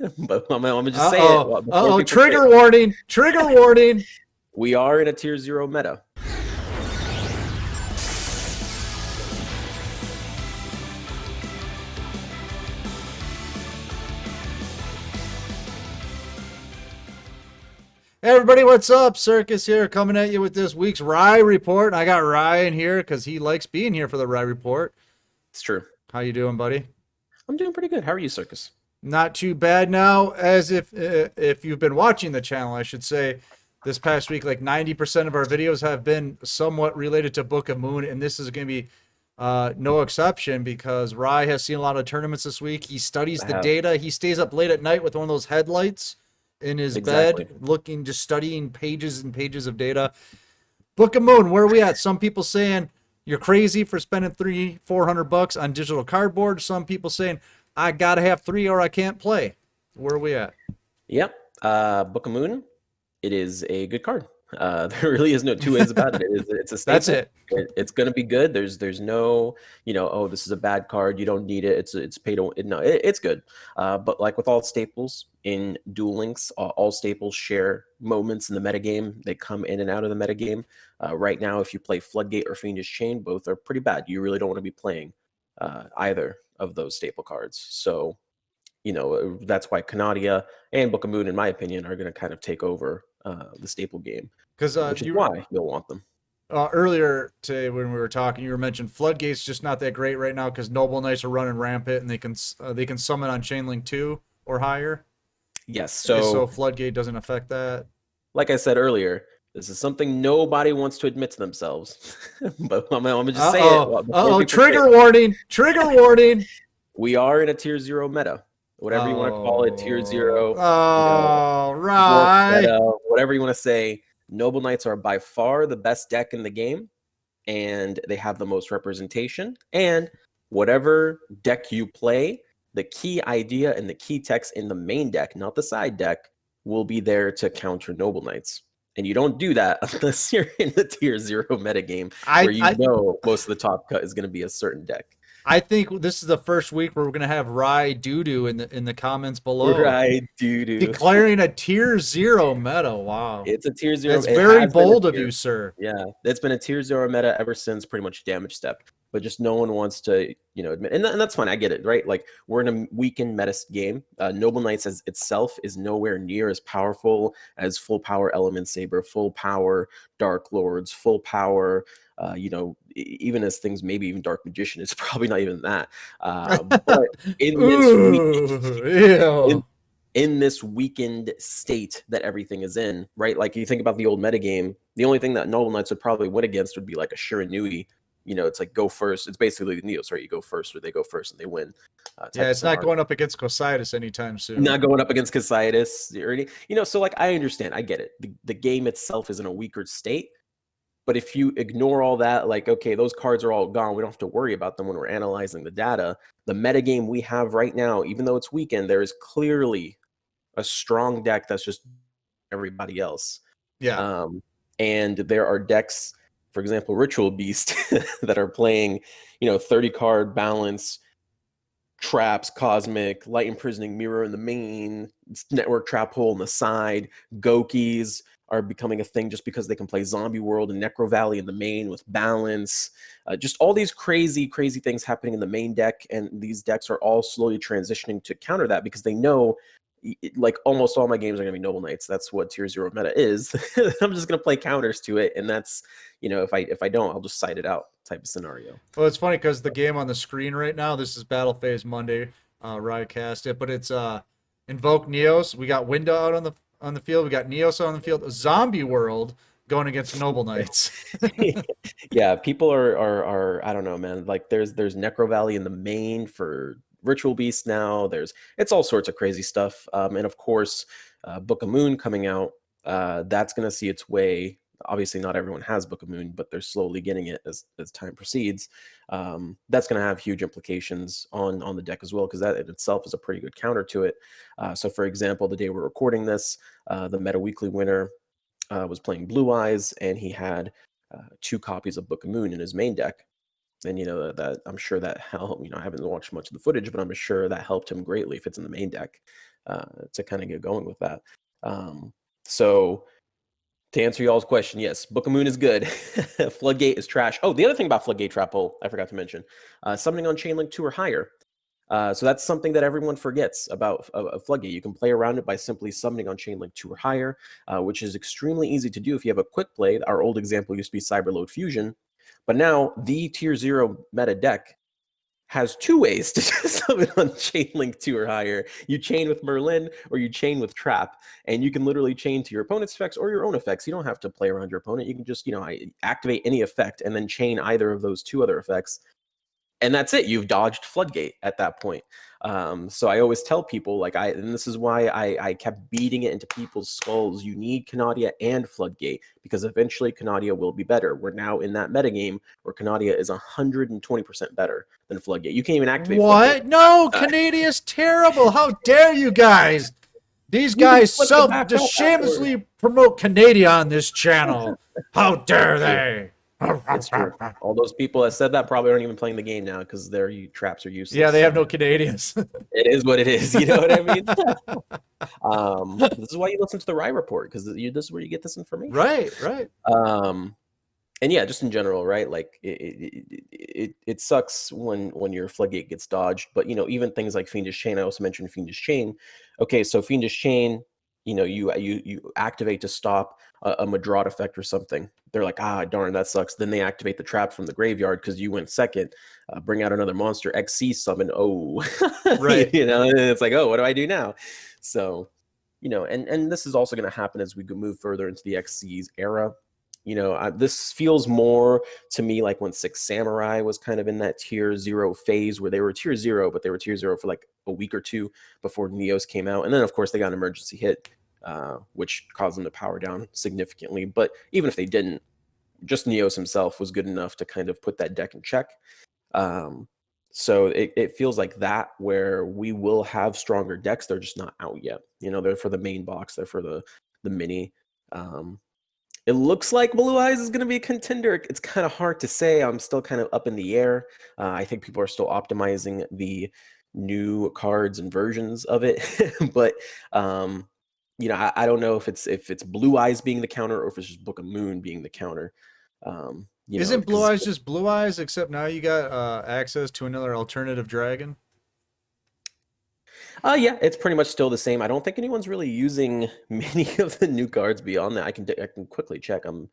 But I'm gonna just say it Uh-oh. before Uh-oh. people say it. Trigger warning. Trigger warning. We are in a tier 0 meta. Hey everybody, what's up? Circus here, coming at you with this week's Rye Report. I got Ryan here because he likes being here for the Rye Report. It's true. How you doing, buddy? I'm doing pretty good. How are you, Circus? Not too bad now. As if you've been watching the channel, I should say, this past week, like 90% of our videos have been somewhat related to Book of Moon, and this is going to be no exception because Rye has seen a lot of tournaments this week. He studies I the have. data. He stays up late at night with one of those headlights in his Exactly. bed, looking, just studying pages and pages of data. Book of Moon, where are we at? Some people saying you're crazy for spending 300-400 bucks on digital cardboard. Some people saying I gotta have three or I can't play. Where are we at? Yep. Book of Moon. It is a good card. There really is no two ways about it. It's a That's staple. it. It's going to be good. There's no, oh, this is a bad card. You don't need it. It's paid. No, it's good. But like with all staples in Duel Links, all staples share moments in the metagame. They come in and out of the metagame. Right now, if you play Floodgate or Fiendish Chain, both are pretty bad. You really don't want to be playing either of those staple cards. So that's why Canadia and Book of Moon, in my opinion, are going to kind of take over the staple game, Because which is you why you'll want them. earlier today when we were talking, you were mentioning Floodgate's just not that great right now because Noble Knights are running rampant and they can summon on Chainlink 2 or higher. Yes. So So, Floodgate doesn't affect that. like I said earlier, this is something nobody wants to admit to themselves, but I'm gonna just Uh say it oh. Uh before oh. people say it. Trigger warning. Trigger warning. We are in a tier 0 meta, whatever you want to call it, tier Oh. 0, All dwarf right. meta, whatever you want to say. Noble Knights are by far the best deck in the game, and they have the most representation. And whatever deck you play, the key idea and the key text in the main deck, not the side deck, will be there to counter Noble Knights. And you don't do that unless you're in the tier 0 metagame I where you I know most of the top cut is going to be a certain deck. I think this is the first week where we're gonna have Rye Doo in the comments below Right, doo. declaring a tier 0 meta. Wow. It's a tier 0. That's It very has been a bold of tier. you, sir. Yeah, it's been a tier 0 meta ever since pretty much damage step. But just no one wants to, admit, and that's fine. I get it, right? Like we're in a weakened meta game. Noble Knights as itself is nowhere near as powerful as full power Element Saber, full power Dark Lords, full power. Even as things, maybe even Dark Magician, it's probably not even that. But in this week, Ooh, ew. in in this weakened state that everything is in, right? Like you think about the old metagame, the only thing that Noble Knights would probably win against would be like a Shiranui. It's like go first. It's basically the Neos, right? You go first or they go first and they win type Yeah, of it's not scenario. going up against Cositis anytime soon. Not going up against Casitas or any, so like I understand, I get it. The game itself is in a weaker state, but if you ignore all that, like, okay, those cards are all gone. We don't have to worry about them when we're analyzing the data. The metagame we have right now, even though it's weakened, there is clearly a strong deck that's just everybody else. Yeah. Um, and there are decks, for example, Ritual Beast, that are playing, 30 card balance, traps, cosmic, light imprisoning mirror in the main, network trap hole in the side. Gokis are becoming a thing just because they can play Zombie World and Necro Valley in the main with balance. Just all these crazy, crazy things happening in the main deck, and these decks are all slowly transitioning to counter that because they know, like almost all my games are going to be Noble Knights. That's what tier 0 meta is. I'm just going to play counters to it, and that's, if I don't, I'll just side it out type of scenario. Well, it's funny because the game on the screen right now, this is Battle Phase Monday, Riot cast it, but it's Invoke Neos. We got Winda out on the field. We got Neos out on the field. Zombie World going against Noble Knights. Yeah, people are I don't know, man. Like there's Necro Valley in the main for Ritual Beast now. It's all sorts of crazy stuff. And of course, Book of Moon coming out. That's gonna see its way. Obviously, not everyone has Book of Moon, but they're slowly getting it as time proceeds. That's going to have huge implications on the deck as well, because that in itself is a pretty good counter to it. So, for example, the day we're recording this, the Meta Weekly winner was playing Blue Eyes, and he had 2 copies of Book of Moon in his main deck. And that I'm sure that helped. I haven't watched much of the footage, but I'm sure that helped him greatly if it's in the main deck. to kind of get going with that. So to answer y'all's question, yes, Book of Moon is good. Floodgate is trash. Oh, the other thing about Floodgate Trap Hole, I forgot to mention, summoning on Chainlink 2 or higher. So that's something that everyone forgets about Floodgate. You can play around it by simply summoning on Chainlink 2 or higher, which is extremely easy to do if you have a quick play. Our old example used to be Cyberload Fusion, but now the tier 0 meta deck has two ways to summon on Chainlink 2 or higher. You chain with Merlin or you chain with Trap, and you can literally chain to your opponent's effects or your own effects. You don't have to play around your opponent. You can just, activate any effect and then chain either of those two other effects. And that's it. You've dodged Floodgate at that point. So I always tell people, and this is why I kept beating it into people's skulls. You need Canadia and Floodgate, because eventually Canadia will be better. We're now in that metagame where Canadia is 120% better than Floodgate. You can't even activate What? Floodgate. No, Canadia's terrible. How dare you guys? These guys just shamelessly promote Canada on this channel. How dare they? It's true. All those people that said that probably aren't even playing the game now because their traps are useless. Yeah, they have no Canadians. It is what it is. You know what I mean? This is why you listen to the Rye Report, because this is where you get this information. Right. And yeah, just in general, right? Like it sucks when your Floodgate gets dodged, but even things like Fiendish Chain. I also mentioned Fiendish Chain. Okay, so Fiendish Chain, you activate to stop a Madrot effect or something. They're like, darn, that sucks. Then they activate the trap from the graveyard because you went second. Bring out another monster, XC summon. Oh, right. And it's like, oh, what do I do now? So, and this is also going to happen as we move further into the XC's era. This feels more to me like when Six Samurai was kind of in that tier 0 phase where they were tier 0, but they were tier 0 for like a week or two before Neos came out. And then, of course, they got an emergency hit, which caused them to power down significantly. But even if they didn't, just Neos himself was good enough to kind of put that deck in check. So it feels like that, where we will have stronger decks. They're just not out yet. They're for the main box. They're for the mini. It looks like Blue Eyes is going to be a contender. It's kind of hard to say. I'm still kind of up in the air. I think people are still optimizing the new cards and versions of it. But, I don't know if it's Blue Eyes being the counter or if it's just Book of Moon being the counter. Isn't Blue Eyes just Blue Eyes, except now you got access to another alternative dragon? Yeah, it's pretty much still the same. I don't think anyone's really using many of the new cards beyond that. I can quickly check. I'm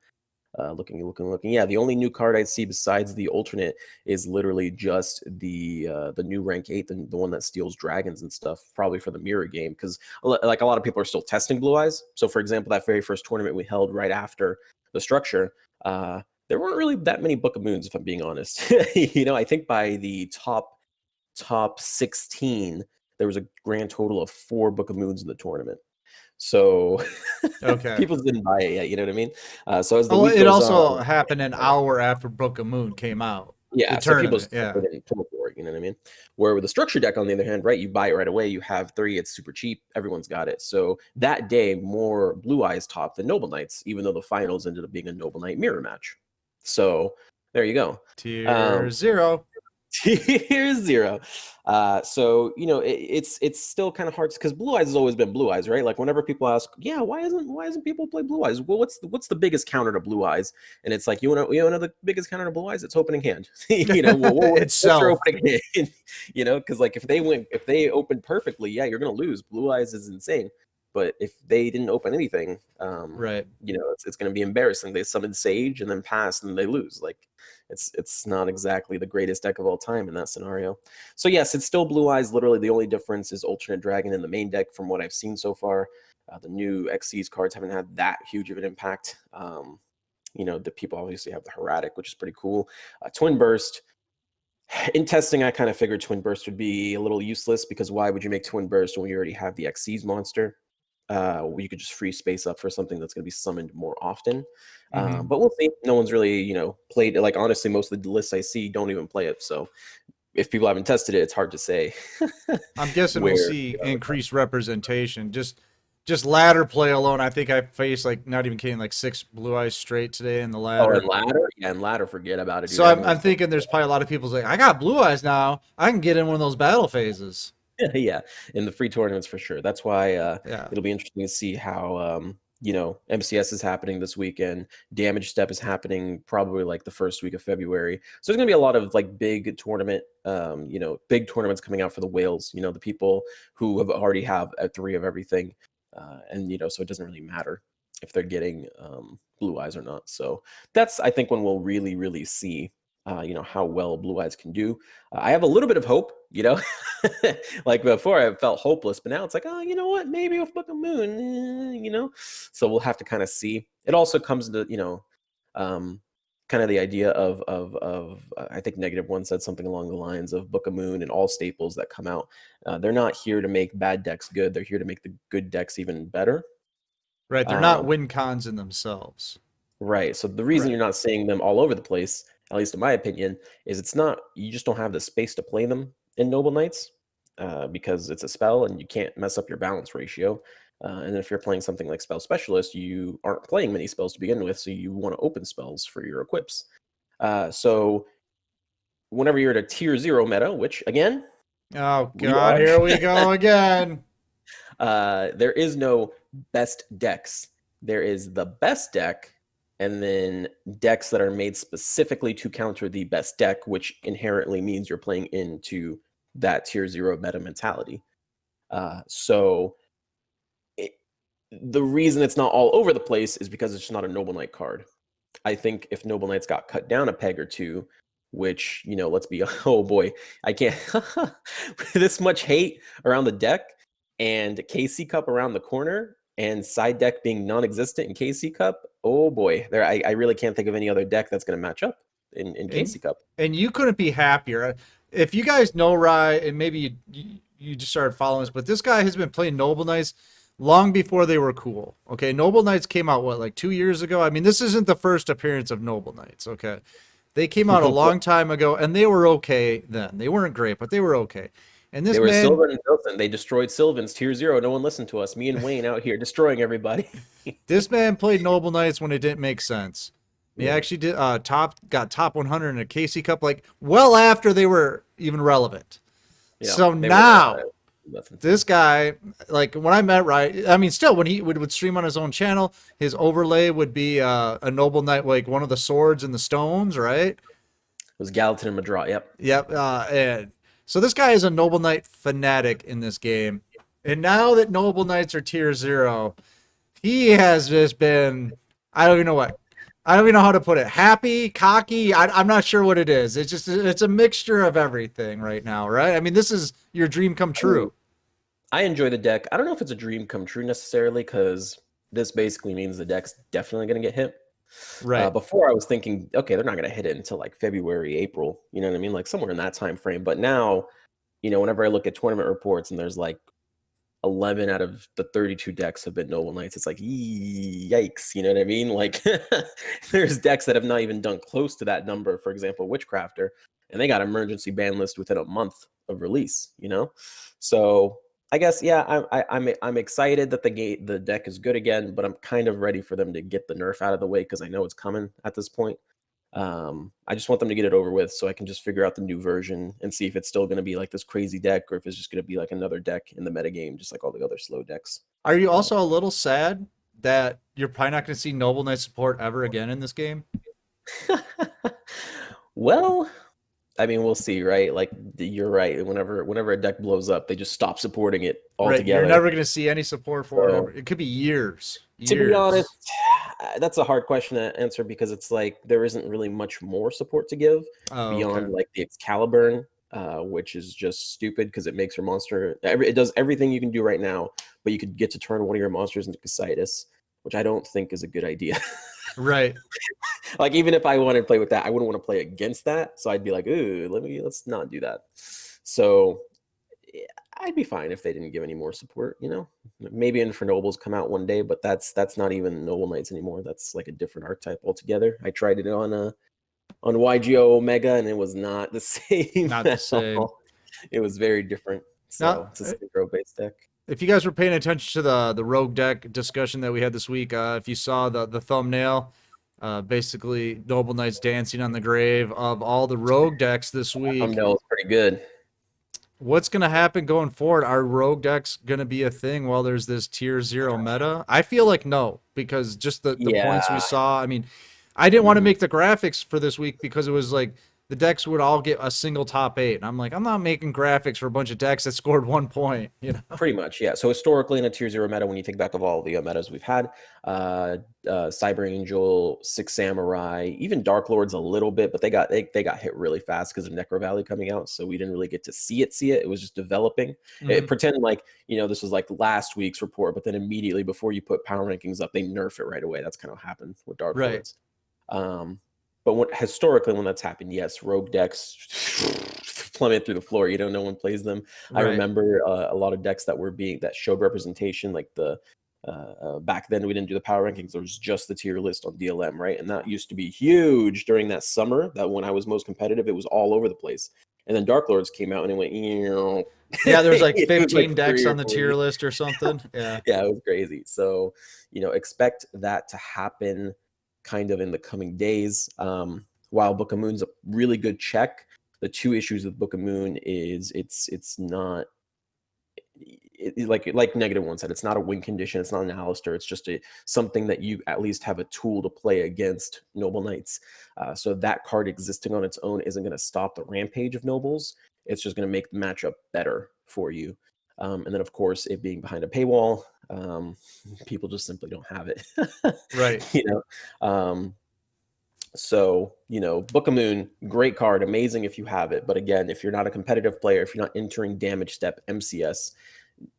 looking. Yeah, the only new card I see besides the alternate is literally just the new rank 8, the one that steals dragons and stuff, probably for the mirror game, because like a lot of people are still testing Blue Eyes. So for example, that very first tournament we held right after the structure, there weren't really that many Book of Moons, if I'm being honest. I think by the top 16, there was a grand total of 4 Book of Moons in the tournament. So okay, people didn't buy it yet. You know what I mean? So as the week it goes also on, happened an hour after Book of Moon came out. Yeah, so people yeah. didn't pull for it. You know what I mean? Where with the structure deck, on the other hand, right, you buy it right away. You have 3. It's super cheap. Everyone's got it. So that day, more Blue Eyes top than Noble Knights, even though the finals ended up being a Noble Knight mirror match. So there you go. Tier 0. Tier 0. So it's still kind of hard because Blue Eyes has always been Blue Eyes, right? Like whenever people ask, yeah, why isn't people play Blue Eyes? Well, what's the biggest counter to Blue Eyes? And it's like, you know the biggest counter to Blue Eyes? It's opening hand. What's your opening hand? Because like if they open perfectly, yeah, you're gonna lose. Blue Eyes is insane. But if they didn't open anything, right, it's going to be embarrassing. They summon Sage and then pass and they lose. Like it's not exactly the greatest deck of all time in that scenario. So yes, it's still Blue Eyes. Literally, the only difference is alternate dragon in the main deck from what I've seen so far. The new XC's cards haven't had that huge of an impact. The people obviously have the Heretic, which is pretty cool. Twin Burst. In testing, I kind of figured Twin Burst would be a little useless because why would you make Twin Burst when you already have the XC's monster? You could just free space up for something that's going to be summoned more often. But we'll see. No one's really, played it. Like, honestly, most of the lists I see don't even play it. So if people haven't tested it, it's hard to say. I'm guessing we'll see increased representation. Just ladder play alone, I think I faced, like, not even kidding, like 6 Blue Eyes straight today in the ladder. Oh, and ladder? Yeah, and ladder, forget about it. Dude. So I'm thinking there's probably a lot of people like, I got Blue Eyes now. I can get in one of those battle phases. Yeah, in the free tournaments for sure. That's why Yeah. it'll be interesting to see how MCS is happening this weekend. Damage Step is happening probably like the first week of February. So there's gonna be a lot of like big tournaments coming out for the whales. The people who have already have a three of everything, and so it doesn't really matter if they're getting blue eyes or not. So that's I think when we'll really really see how well blue eyes can do. I have a little bit of hope, like before I felt hopeless, but now it's like, oh, you know what, maybe with Book of Moon. So we'll have to kind of see. It also comes to um kind of the idea of I think Negative One said something along the lines of Book of Moon and all staples that come out, they're not here to make bad decks good, they're here to make the good decks even better. Right. They're not um, win cons in themselves. Right. So the reason Right. you're not seeing them all over the place, at least in my opinion, is it's not you just don't have the space to play them in Noble Knights, because it's a spell and you can't mess up your balance ratio. And if you're playing something like Spell Specialist, you aren't playing many spells to begin with, so you want to open spells for your equips. So whenever you're at a tier 0 meta, which again Oh we God, are, here we go again. there is no best decks. There is the best deck, and then decks that are made specifically to counter the best deck, which inherently means you're playing into that tier 0 meta mentality. So the reason it's not all over the place is because it's just not a Noble Knight card. I think if Noble Knights got cut down a peg or two, which, let's be, oh boy, I can't, this much hate around the deck and KC Cup around the corner and side deck being non existent in KC Cup. Oh boy, I really can't think of any other deck that's going to match up in And KC Cup. and you couldn't be happier. If you guys know Rye, and maybe you just started following us, but this guy has been playing Noble Knights long before they were cool. Okay, Noble Knights came out what, like 2 years ago? I mean, this isn't the first appearance of Noble Knights. Okay, they came out a long time ago, and they were okay then. They weren't great, but they were okay. And They this were man, Sylvan and Wilson. They destroyed Sylvan's tier 0. No one listened to us. Me and Wayne out here destroying everybody. this man played Noble Knights when it didn't make sense. He Yeah. actually did got top 100 in a KC Cup like well after they were even relevant. Yeah. So They now were nothing. this guy, like when I met Rye, I mean, still when he would stream on his own channel, his overlay would be a Noble Knight, like one of the swords and the stones, right? It was Gallatin and Madra. Yep. Yep. And so this guy is a Noble Knight fanatic in this game, and now that Noble Knights are tier 0, he has just been, I don't even know what. I don't even know how to put it. Happy, cocky. I'm not sure what it is. It's a mixture of everything right now, right? I mean, this is your dream come true. I enjoy the deck. I don't know if it's a dream come true necessarily, because this basically means the deck's definitely going to get hit. Right. Before I was thinking, okay, they're not going to hit it until like February, April. You know what I mean? Like somewhere in that time frame. But now, whenever I look at tournament reports and there's like 11 out of the 32 decks have been Noble Knights, it's like, yikes. You know what I mean? Like there's decks that have not even done close to that number. For example, Witchcrafter, and they got emergency ban list within a month of release. So I guess, yeah, I'm excited that the deck is good again, but I'm kind of ready for them to get the nerf out of the way because I know it's coming at this point. I just want them to get it over with so I can just figure out the new version and see if it's still going to be like this crazy deck or if it's just going to be like another deck in the metagame, just like all the other slow decks. Are you also a little sad that you're probably not going to see Noble Knight support ever again in this game? Well, I mean, we'll see, right? Like you're right. Whenever a deck blows up, they just stop supporting it Right. You're altogether. never going to see any support for it So, ever. It could be years. to be honest, Years. that's a hard question to answer because it's like there isn't really much more support to give Oh, okay. beyond like the Excalibur, which is just stupid because it makes your monster. It does everything you can do right now, but you could get to turn one of your monsters into Casitas, which I don't think is a good idea. Right. Like even if I wanted to play with that, I wouldn't want to play against that. So I'd be like, ooh, let's not do that. So yeah, I'd be fine if they didn't give any more support. Maybe Infernobles come out one day, but that's not even Noble Knights anymore. That's like a different archetype altogether. I tried it on YGO Omega, and it was not the same Not the at same. all. It was very different. So Now, it's a synchro based deck. if you guys were paying attention to the rogue deck discussion that we had this week, if you saw the thumbnail, basically Noble Knights dancing on the grave of all the rogue decks this week. Thumbnail is pretty good. what's going to happen going forward? Are rogue decks going to be a thing while there's this tier 0 meta? I feel like no, because just the points we Yeah. saw. I mean, I didn't want to Mhm. make the graphics for this week because it was like the decks would all get a single top 8. And I'm like, I'm not making graphics for a bunch of decks that scored 1 point, you know? Pretty much, yeah. So historically, in a tier 0 meta, when you think back of all the metas we've had, uh, Cyber Angel, Six Samurai, even Dark Lords a little bit, but they got hit really fast because of Necro Valley coming out, so we didn't really get to see it. It was just developing. It Mhm. pretend like this was like last week's report, but then immediately before you put power rankings up, they nerf it right away. That's kind of what happened with Dark Right. Lords. But historically, when that's happened, yes, rogue decks plummet through the floor. No one plays them. I Right. remember a lot of decks that showed representation, like the back then we didn't do the power rankings. There was just the tier list on DLM, right? And that used to be huge during that summer. That when I was most competitive, it was all over the place. And then Dark Lords came out and it went, Yeah, there's like it was like 15 decks 3 or on the 4 tier list or something. Yeah. yeah, it was crazy. So, expect that to happen kind of in the coming days. While Book of Moon's a really good check, the two issues with Book of Moon is it's not like negative one said, it's not a win condition, it's not an Alistair, it's just something that you at least have a tool to play against Noble Knights. So that card existing on its own isn't going to stop the rampage of nobles. It's just going to make the matchup better for you. And then of course, it being behind a paywall, people just simply don't have it. Right. you know so, Book of Moon, great card, amazing if you have it. But again, if you're not a competitive player, if you're not entering damage step MCS,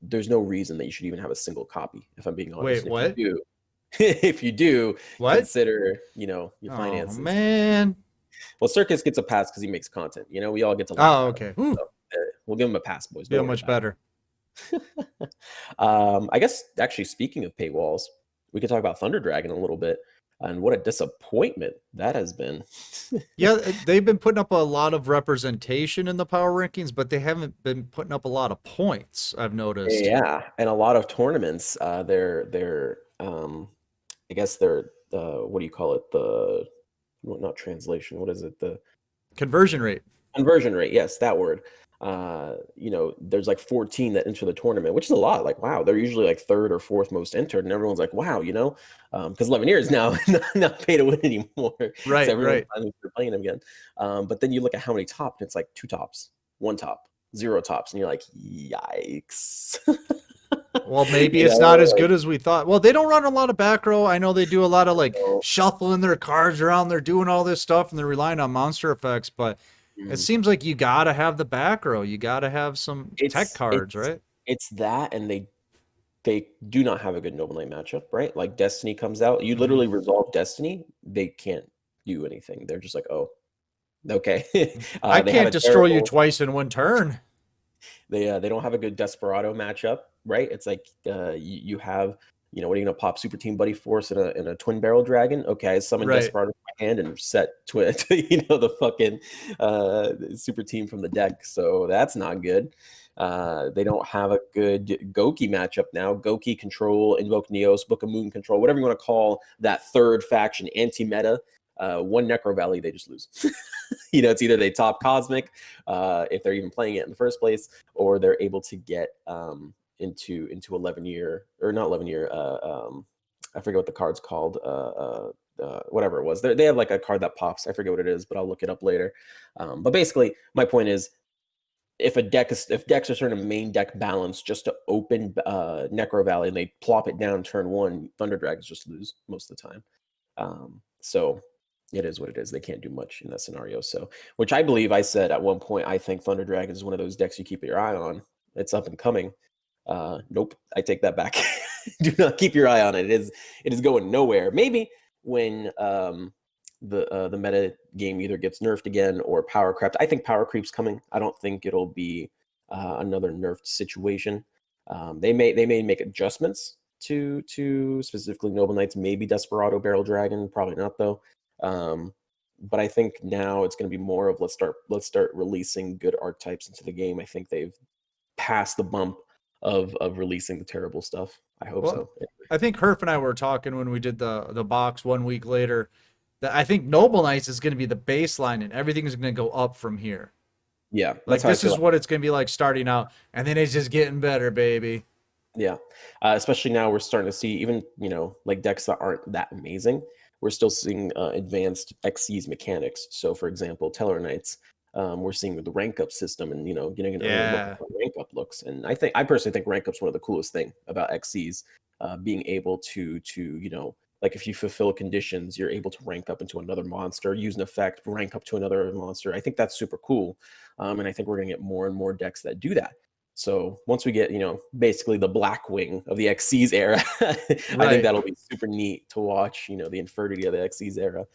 there's no reason that you should even have a single copy, if I'm being honest. Wait, And if you what? do, if you do, What? consider, your Oh, finances. man. Well, Circus gets a pass because he makes content. We all get to laugh Oh, at him. okay. Whew. So, we'll give him a pass, boys. Don't Feel worry much about better. it. I guess actually speaking of paywalls, we could talk about Thunder Dragon a little bit. And what a disappointment that has been. Yeah, they've been putting up a lot of representation in the power rankings, but they haven't been putting up a lot of points, I've noticed. Yeah, and a lot of tournaments, I guess they're what do you call it? Not translation. What is it? The Conversion rate. conversion rate. Yes, that word. There's like 14 that enter the tournament, which is a lot. Like, wow, they're usually like third or fourth most entered, and everyone's like, wow, because Levaneer is now not pay to win anymore, so Right, everyone's right. finally playing him again. But then you look at how many top, and it's like 2 tops, 1 top, 0 tops, and you're like, yikes. Well, maybe you it's not know, as like, good as we thought. Well, they don't run a lot of back row. I know they do a lot of like so, shuffling their cards around. They're doing all this stuff and they're relying on monster effects, but it mm, seems like you got to have the back row. You got to have some tech it's cards, it's right? it's that, and they do not have a good Noble Knight matchup, right? Like Destiny comes out, you Hmm. literally resolve Destiny, they can't do anything. They're just like, oh, okay. I They have can't a destroy you terrible. twice in one turn. They don't have a good Desperado matchup, right? It's like you have. What are you gonna pop Super Team Buddy Force in a Twin Barrel Dragon? Okay, I summon Right. Desperado in my hand and set twin, the fucking Super Team from the deck. So that's not good. They don't have a good Goki matchup now. Goki control, Invoke Neos, Book of Moon control, whatever you want to call that third faction, anti-meta. One Necro Valley, they just lose. It's either they top Cosmic, if they're even playing it in the first place, or they're able to get into 11-year, or not 11-year. I forget what the card's called. Whatever it was, they have like a card that pops. I forget what it is, but I'll look it up later. But basically, my point is, if decks are starting to main deck balance just to open Necro Valley and they plop it down turn 1, Thunder Dragons just lose most of the time. So it is what it is. They can't do much in that scenario. So, which I believe I said at one point, I think Thunder Dragon is one of those decks you keep your eye on. It's up and coming. Nope, I take that back. Do not keep your eye on it. It is going nowhere. Maybe when the meta game either gets nerfed again or power crept. I think power creep's coming. I don't think it'll be another nerfed situation. They may make adjustments to specifically Noble Knights, maybe Desperado, Barrel Dragon, probably not though. But I think now it's going to be more of let's start releasing good archetypes into the game. I think they've passed the bump of releasing the terrible stuff. I hope Well, so. I think Herf and I were talking when we did the box 1 week later that I think Noble Knights is going to be the baseline and everything is going to go up from here. Yeah, that's Like how I this feel. is what it's gonna be like starting out, and then it's just getting better, baby. Yeah, especially now we're starting to see even like decks that aren't that amazing. We're still seeing advanced XC's mechanics. So, for example, Teller Knights, we're seeing with the rank up system, and getting an early look at Yeah. how rank up looks. And I personally think rank up's one of the coolest thing about XC's, being able to like if you fulfill conditions, you're able to rank up into another monster, use an effect, rank up to another monster. I think that's super cool, and I think we're gonna get more and more decks that do that. So once we get, basically the black wing of the XC's era, I think Right. that'll be super neat to watch, the infinity of the XC's era.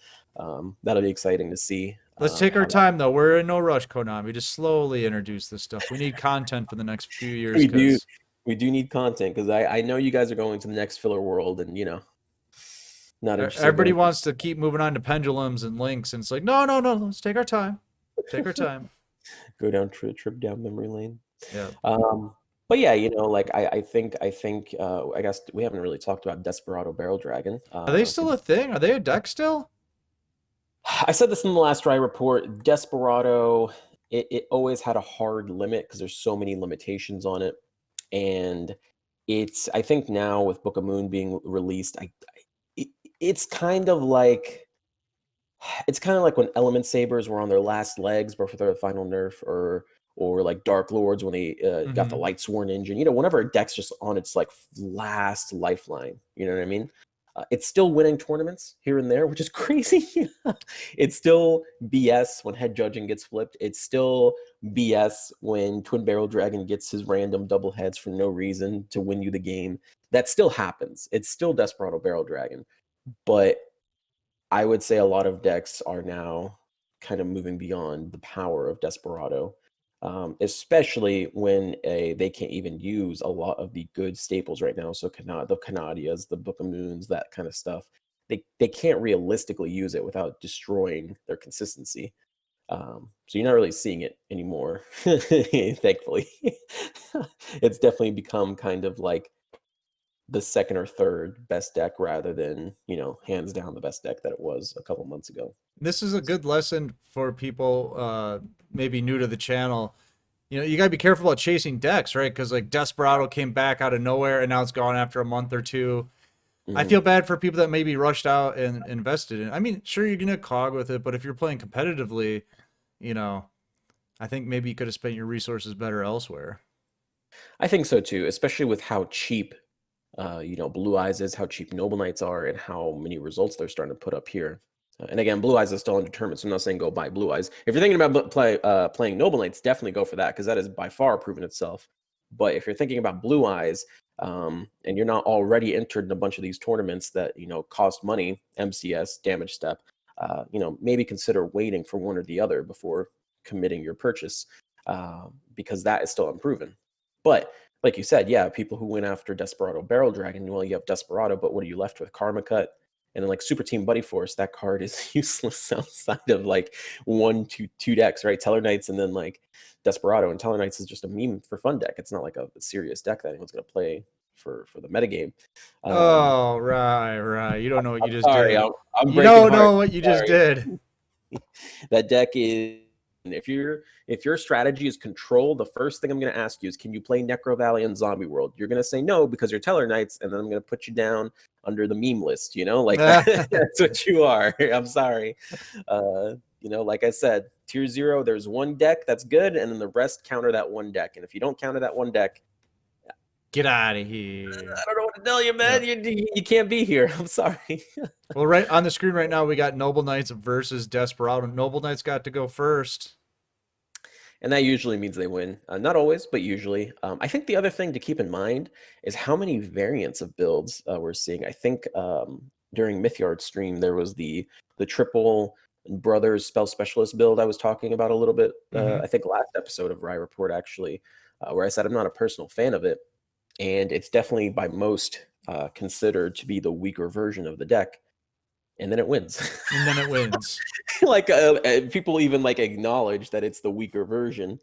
That'll be exciting to see Let's take our how that time though. We're in no rush, Konami. Just slowly introduce this stuff. We need content for the next few years we do. because We do need content because I know you guys are going to the next filler world and, not interested in everybody going to wants to keep moving on to pendulums and links, and it's like, no, no, no. Let's take our time. Take our time. go down trip down memory lane. Yeah. But yeah, like I guess we haven't really talked about Desperado Barrel Dragon. Are they still a thing? Are they a deck still? I said this in the last dry report. Desperado, it always had a hard limit because there's so many limitations on it, and I think now with Book of Moon being released, it, it's kind of like when Element Sabers were on their last legs before their final nerf, or like Dark Lords when they got the Mm-hmm. Lightsworn engine. Whenever a deck's just on its like last lifeline, you know what I mean? It's still winning tournaments here and there, which is crazy. It's still BS when head judging gets flipped. It's still BS when Twin Barrel Dragon gets his random double heads for no reason to win you the game. That still happens. It's still Desperado Barrel Dragon. But I would say a lot of decks are now kind of moving beyond the power of Desperado, especially when they can't even use a lot of the good staples right now. So the Canadias, the Book of Moons, that kind of stuff. They can't realistically use it without destroying their consistency. So you're not really seeing it anymore, thankfully. It's definitely become kind of like the second or third best deck rather than, hands down the best deck that it was a couple months ago. This is a good lesson for people maybe new to the channel. You gotta be careful about chasing decks, right? Because like Desperado came back out of nowhere and now it's gone after a month or two. I Mhm. feel bad for people that maybe rushed out and invested in. I mean, sure you're gonna cog with it, but if you're playing competitively, you know, I think maybe you could have spent your resources better elsewhere. I think so too, especially with how cheap, Blue Eyes is, how cheap Noble Knights are, and how many results they're starting to put up here. And again, Blue Eyes is still undetermined, so I'm not saying go buy Blue Eyes. If you're thinking about playing Noble Knights, definitely go for that because that has by far proven itself. But if you're thinking about Blue Eyes, and you're not already entered in a bunch of these tournaments that cost money, MCS, Damage Step, maybe consider waiting for one or the other before committing your purchase, because that is still unproven. But like you said, yeah, people who went after Desperado Barrel Dragon, well, you have Desperado, but what are you left with? Karma Cut. And then like Super Team Buddy Force, that card is useless outside of like two decks, right? Teller Knights and then like Desperado. And Teller Knights is just a meme for fun deck. It's not like a serious deck that anyone's gonna play for the metagame. Oh, right, right. You don't know what you I'm just sorry, did. I'm You breaking don't hearts. know what you just Sorry. did. That deck is, if your strategy is control, the first thing I'm going to ask you is, can you play Necro Valley and Zombie World? You're going to say no because you're Teller Knights, and then I'm going to put you down under the meme list. Like that's what you are. I'm sorry. Like I said, tier 0, there's one deck that's good, and then the rest counter that one deck. And if you don't counter that one deck, Get out of here. I don't know what to tell you, Yeah. man. You can't be here. I'm sorry. Well, right on the screen right now, we got Noble Knights versus Desperado. Noble Knights got to go first. And that usually means they win. Not always, but usually. I think the other thing to keep in mind is how many variants of builds we're seeing. I think during Mythyard stream, there was the triple brothers spell specialist build I was talking about a little bit. Mm-hmm. I think last episode of Rye Report, actually, where I said I'm not a personal fan of it. And it's definitely by most considered to be the weaker version of the deck. And then it wins. And then it wins. Like people even like acknowledge that it's the weaker version,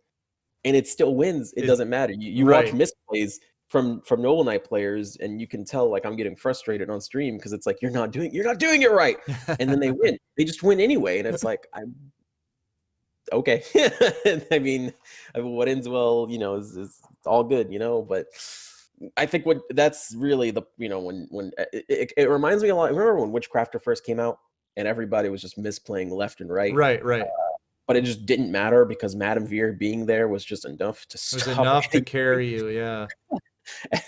and it still wins. It doesn't matter. You watch Right. misplays from Noble Knight players, and you can tell like I'm getting frustrated on stream because it's like you're not doing it right, and then they win. They just win anyway, and it's like okay. I mean, what ends well, is all good, but I think what that's really the, when it reminds me a lot. Remember when Witchcrafter first came out and everybody was just misplaying left and right, Right, right. but it just didn't matter because Madame Veer being there was just enough to It was stop enough to anything. carry you. Yeah.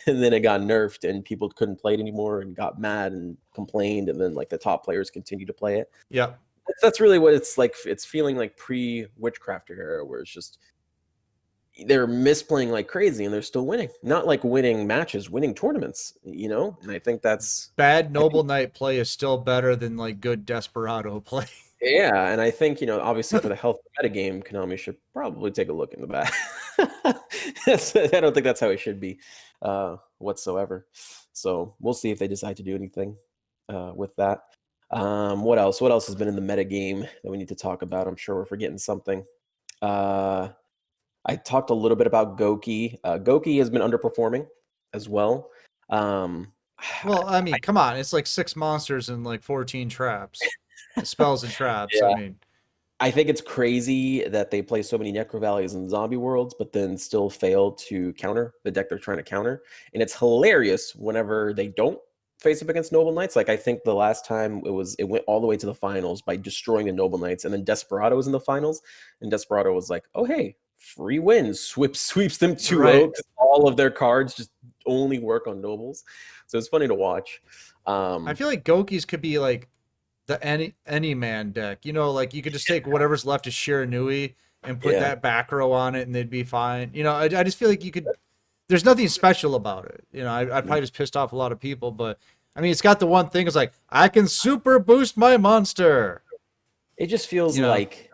And then it got nerfed and people couldn't play it anymore and got mad and complained, and then like the top players continued to play it. Yep. That's really what it's like. It's feeling like pre Witchcrafter era, where it's just they're misplaying like crazy and they're still winning. Not like winning matches, winning tournaments. And I think that's Bad I think Noble Knight play is still better than like good Desperado play. yeah, and I think, obviously for the health of the metagame, Konami should probably take a look in the back. I don't think that's how it should be whatsoever. So we'll see if they decide to do anything with that. What else? What else has been in the metagame that we need to talk about? I'm sure we're forgetting something. I talked a little bit about Goki. Goki has been underperforming as well. Um, Well, I mean, come on. It's like 6 monsters and like 14 traps. Spells and traps. I yeah, mean, I think it's crazy that they play so many Necro Valleys and Zombie Worlds, but then still fail to counter the deck they're trying to counter. And it's hilarious whenever they don't face up against Noble Knights. Like I think the last time it went all the way to the finals by destroying the Noble Knights, and then Desperado was in the finals, and Desperado was like, "Oh hey, free wins!" Sweeps them 2-0 right. because all of their cards just only work on nobles. So it's funny to watch. I Um, feel like Goki's could be like the any man deck. Like you could just take whatever's left of Shiranui and put yeah, that back row on it and they'd be fine. I just feel like you could there's nothing special about it. I probably just pissed off a lot of people, but I mean it's got the one thing, it's like I can super boost my monster. it just feels You know. like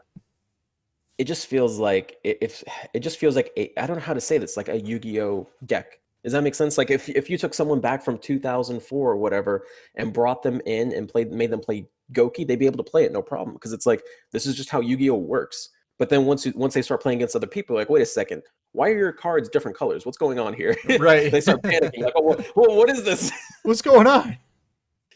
it just feels like if it just feels like I don't know how to say this, like a Yu-Gi-Oh deck. Does that make sense? Like if you took someone back from 2004 or whatever and brought them in and made them play Goki, they'd be able to play it no problem because it's like this is just how Yu-Gi-Oh works. But then once they start playing against other people, like wait a second, why are your cards different colors? What's going on here? Right. They start panicking, like, oh, well, what is this? What's going on?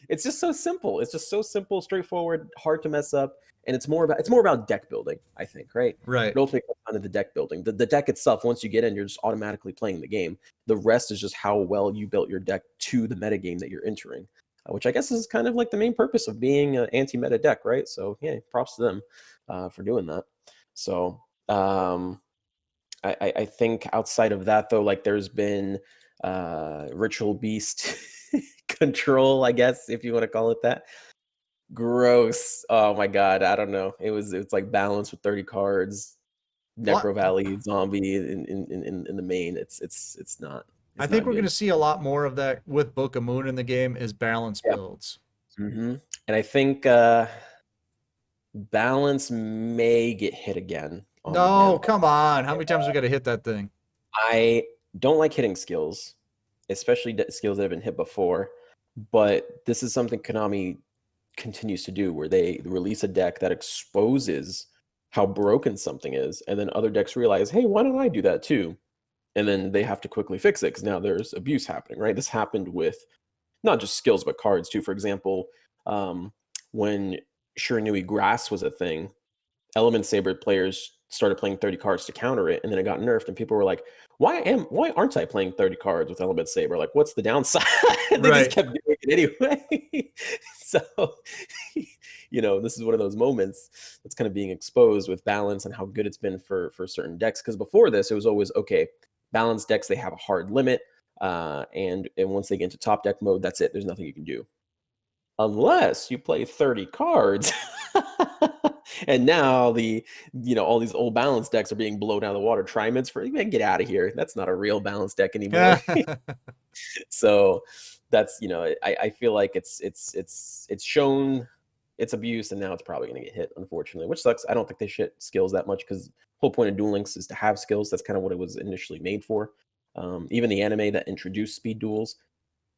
It's just so simple. It's just so simple, straightforward, hard to mess up, and it's more about deck building, I think, right? Right. It ultimately comes down to the deck building. The deck itself, once you get in, you're just automatically playing the game. The rest is just how well you built your deck to the metagame that you're entering, which I guess is kind of like the main purpose of being an anti-meta deck, right? So yeah, props to them for doing that. So I think outside of that though, like there's been Ritual Beast control, I guess, if you want to call it that. Gross. Oh my god, I don't know. It's like balance with 30 cards, What? Necro Valley, zombie in the main. It's not I it's think not we're going good. to see a lot more of that with Book of Moon in the game is balance Yeah. builds. And I think balance may get hit again on No, Mana. come on. How many times we got to hit that thing? I don't like hitting skills, especially skills that have been hit before. But this is something Konami continues to do, where they release a deck that exposes how broken something is, and then other decks realize, hey, why don't I do that too? And then they have to quickly fix it because now there's abuse happening, right? This happened with not just skills but cards too. For example, when Shiranui Grass was a thing, Element Saber players started playing 30 cards to counter it, and then it got nerfed, and people were like, why aren't I playing 30 cards with Element Saber? Like, what's the downside? They just Right. kept doing it anyway. So, this is one of those moments that's kind of being exposed with balance and how good it's been for certain decks. Because before this, it was always okay, balanced decks, they have a hard limit. And once they get into top deck mode, that's it. There's nothing you can do unless you play 30 cards. And now all these old balance decks are being blown out of the water. Triments for man, get out of here. That's not a real balance deck anymore. So that's I feel like it's shown its abuse, and now it's probably going to get hit, unfortunately, which sucks. I don't think they shit skills that much because the whole point of Duel Links is to have skills. That's kind of what it was initially made for. Even the anime that introduced speed duels,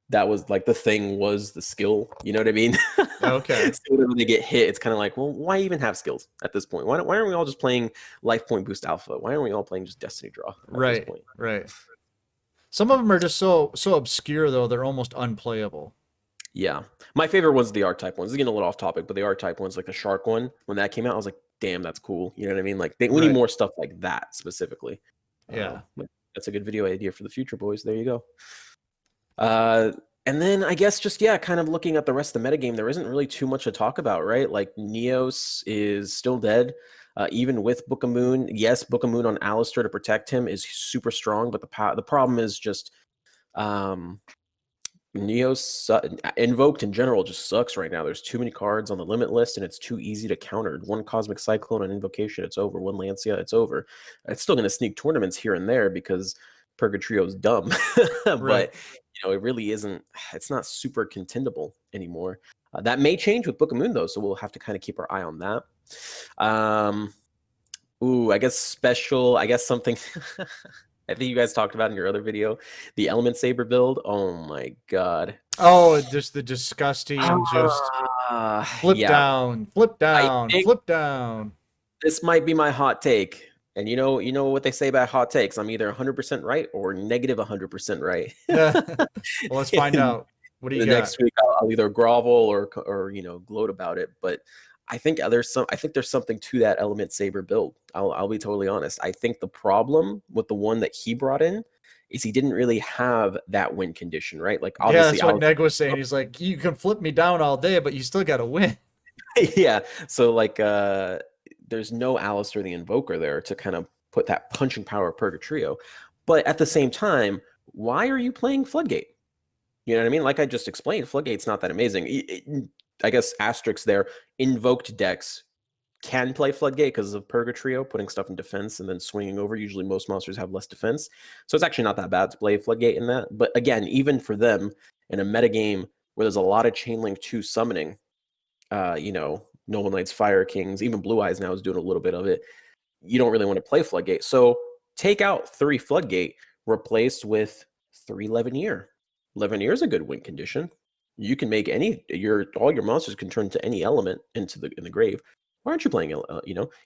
that was like the thing was the skill. You know what I mean? Okay. So whenever they get hit, it's kind of like, well, why even have skills at this point? Why aren't we all just playing life point boost alpha? Why aren't we all playing just destiny draw at this Right. point? Right. Some of them are just so obscure though, they're almost unplayable. Yeah. My favorite was the R-type ones. This is getting a little off topic, but the R-type ones, like the shark one, when that came out, I was like, damn, that's cool. You know what I mean? Like we need Right. more stuff like that specifically. Yeah. But that's a good video idea for the future, boys. There you go. Uh, and then I guess just yeah, kind of looking at the rest of the metagame, there isn't really too much to talk about, right? Like Neos is still dead. Even with Book of Moon, yes, Book of Moon on Alistair to protect him is super strong, but the problem is just um, Neos Invoked in general just sucks right now. There's too many cards on the limit list, and it's too easy to counter. One Cosmic Cyclone on Invocation, it's over. One Lancia, it's over. It's still going to sneak tournaments here and there because Purgatrio's dumb, Right. but it really isn't. It's not super contendable anymore. That may change with Book of Moon though, so we'll have to kind of keep our eye on that. I guess special. I guess something. I think you guys talked about in your other video, the Element Saber build. Oh my god. Oh, just the disgusting, just flip Yeah. down, flip I down, think flip down. this might be my hot take. And you know what they say about hot takes. I'm either 100% right or negative 100% right. Well, let's find And out. What do you the got? next week I'll either grovel or gloat about it. But I think there's something to that Element Saber build. I'll be totally honest. I think the problem with the one that he brought in is he didn't really have that win condition, right? Like Yeah, obviously that's what Neg was saying. He's like, you can flip me down all day, but you still got to win. yeah. So like there's no Alistair the Invoker there to kind of put that punching power of Purgatrio. But at the same time, why are you playing Floodgate? You know what I mean? Like I just explained, Floodgate's not that amazing. I guess asterisks there. Invoked decks can play Floodgate because of Purgatrio, putting stuff in defense and then swinging over. Usually most monsters have less defense. So it's actually not that bad to play Floodgate in that. But again, even for them, in a metagame where there's a lot of Chainlink 2 summoning, Noble Knights, Fire Kings, even Blue Eyes now is doing a little bit of it. You don't really want to play Floodgate. So take out 3 Floodgate, replaced with 3 Levineer. Levineer is a good win condition. You can make all your monsters can turn to any element in the grave. Why aren't you playing?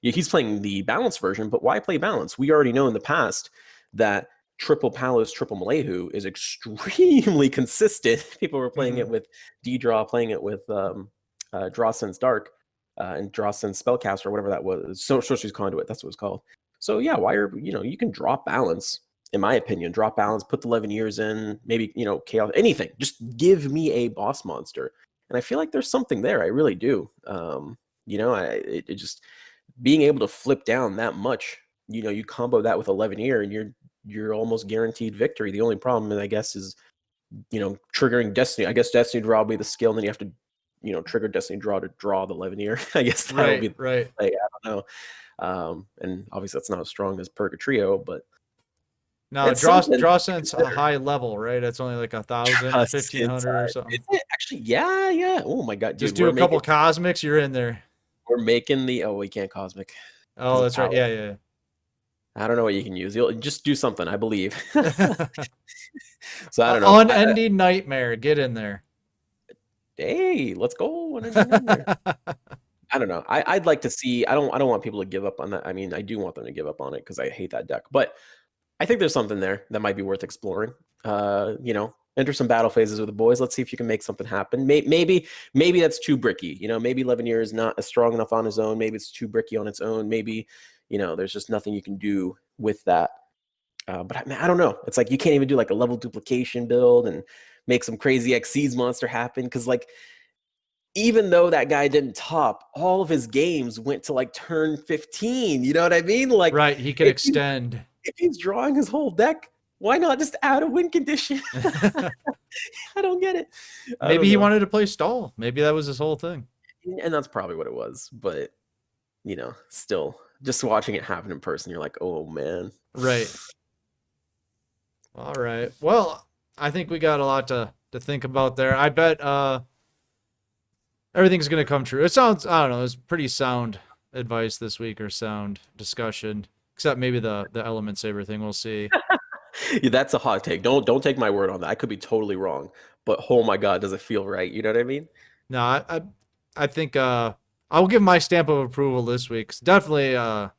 He's playing the balance version, but why play balance? We already know in the past that triple Palos, triple Malehu is extremely consistent. People were playing it with D-Draw, playing it with Draw Sense Dark and Draw Sense Spellcaster, or whatever that was. Sorcerer's Conduit, that's what it's called. So yeah, you can drop balance, in my opinion, drop balance, put the 11 years in, maybe, chaos, anything. Just give me a boss monster. And I feel like there's something there. I really do. It just being able to flip down that much, you combo that with 11 year and you're almost guaranteed victory. The only problem, I guess, is, triggering Destiny. I guess Destiny Draw will be the skill, and then you have to, trigger Destiny Draw to draw the 11 year. I guess that'll be Right. like, I don't know. And obviously that's not as strong as Purgatrio, but No, it's draw sense a high level, right? It's only like 1,000, 1,500 or something. Is it actually? Yeah. Oh my god, dude, Just do a couple cosmics, you're in there. We're making we can't cosmic. Oh, that's right. Yeah. I don't know what you can use. You'll just do something, I believe. So I don't know. Unending Nightmare, get in there. Hey, let's go. I don't know. I'd like to see. I don't want people to give up on that. I mean, I do want them to give up on it because I hate that deck. But I think there's something there that might be worth exploring. Enter some battle phases with the boys. Let's see if you can make something happen. Maybe that's too bricky. Maybe Levineer is not as strong enough on his own. Maybe it's too bricky on its own. Maybe, there's just nothing you can do with that. But I don't know. It's like you can't even do like a level duplication build and make some crazy Xyz monster happen. Because like, even though that guy didn't top, all of his games went to like turn 15. You know what I mean? Like, right, he could extend. If he's drawing his whole deck, why not just add a win condition? I don't get it. Maybe he wanted to play stall. Maybe that was his whole thing. And that's probably what it was. But, still, just watching it happen in person, you're like, oh, man. Right. All right. Well, I think we got a lot to think about there. I bet everything's going to come true. It sounds, I don't know, it's pretty sound advice this week or sound discussion, except maybe the Element Saber thing. We'll see. Yeah, that's a hot take. Don't take my word on that. I could be totally wrong, but oh my god, does it feel right? You know what I mean? No, I think I'll give my stamp of approval this week. It's definitely the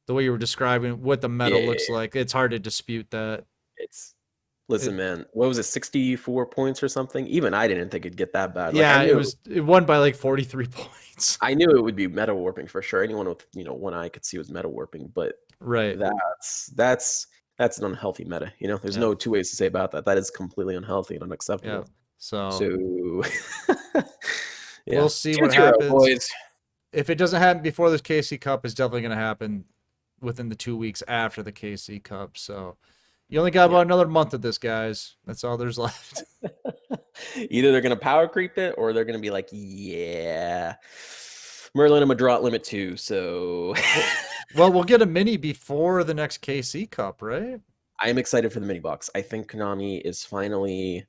way you were describing what the meta looks like. It's hard to dispute that. Listen, It, man, what was it, 64 points or something? Even I didn't think it'd get that bad. Like yeah, it won by like 43 points. I knew it would be meta warping for sure. Anyone with, one eye could see it was meta warping, but Right. that's an unhealthy meta. There's Yeah. no two ways to say about that. That is completely unhealthy and Yeah. unacceptable. So So we'll yeah. see what 2-0, happens. boys. If it doesn't happen before this KC Cup, it's definitely going to happen within the 2 weeks after the KC Cup. So you only got Yeah. about another month of this, guys. That's all there's left. Either they're gonna power creep it or they're gonna be like, yeah. Merlin, I'm a draw at limit 2, so Well, we'll get a mini before the next KC Cup, right? I am excited for the mini box. I think Konami is finally,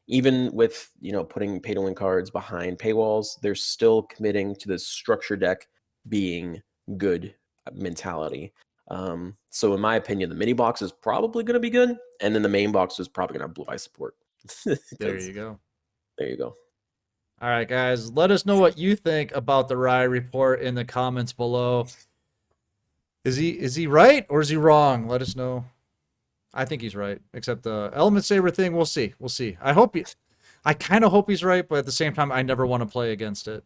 even with putting pay to win cards behind paywalls, they're still committing to this structure deck being good mentality. So in my opinion, the mini box is probably going to be good, and then the main box is probably going to have blue eye support. There you go. There you go. All right, guys. Let us know what you think about the Rye report in the comments below. Is he right or is he wrong? Let us know. I think he's right, except the Element Saber thing. We'll see. We'll see. I kind of hope he's right, but at the same time, I never want to play against it.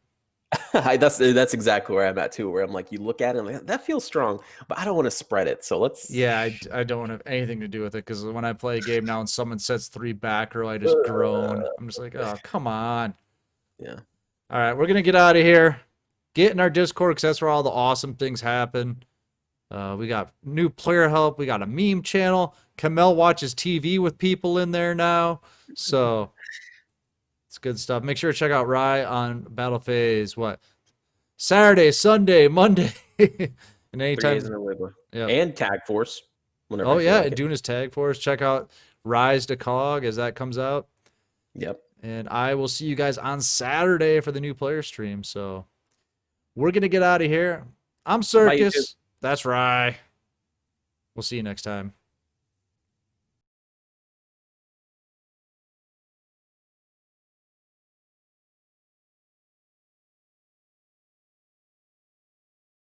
That's exactly where I'm at too. Where I'm like, you look at it, and like, that feels strong, but I don't want to spread it. So let's. Yeah, I don't have anything to do with it because when I play a game now and someone sets 3 back row, I just groan. I'm just like, oh, come on. Yeah. All right, we're gonna get out of here. Get in our Discord because that's where all the awesome things happen. We got new player help. We got a meme channel. Kamel watches TV with people in there now. So it's good stuff. Make sure to check out Rye on Battle Phase. What? Saturday, Sunday, Monday. And 3 anytime. days in a row. Yeah. And Tag Force. Whenever Oh, I feel yeah. like And it. doing his tag for us. Check out Rise to Cog as that comes out. Yep. And I will see you guys on Saturday for the new player stream. So we're going to get out of here. I'm Bye, YouTube. Circus. That's Rye. We'll see you next time.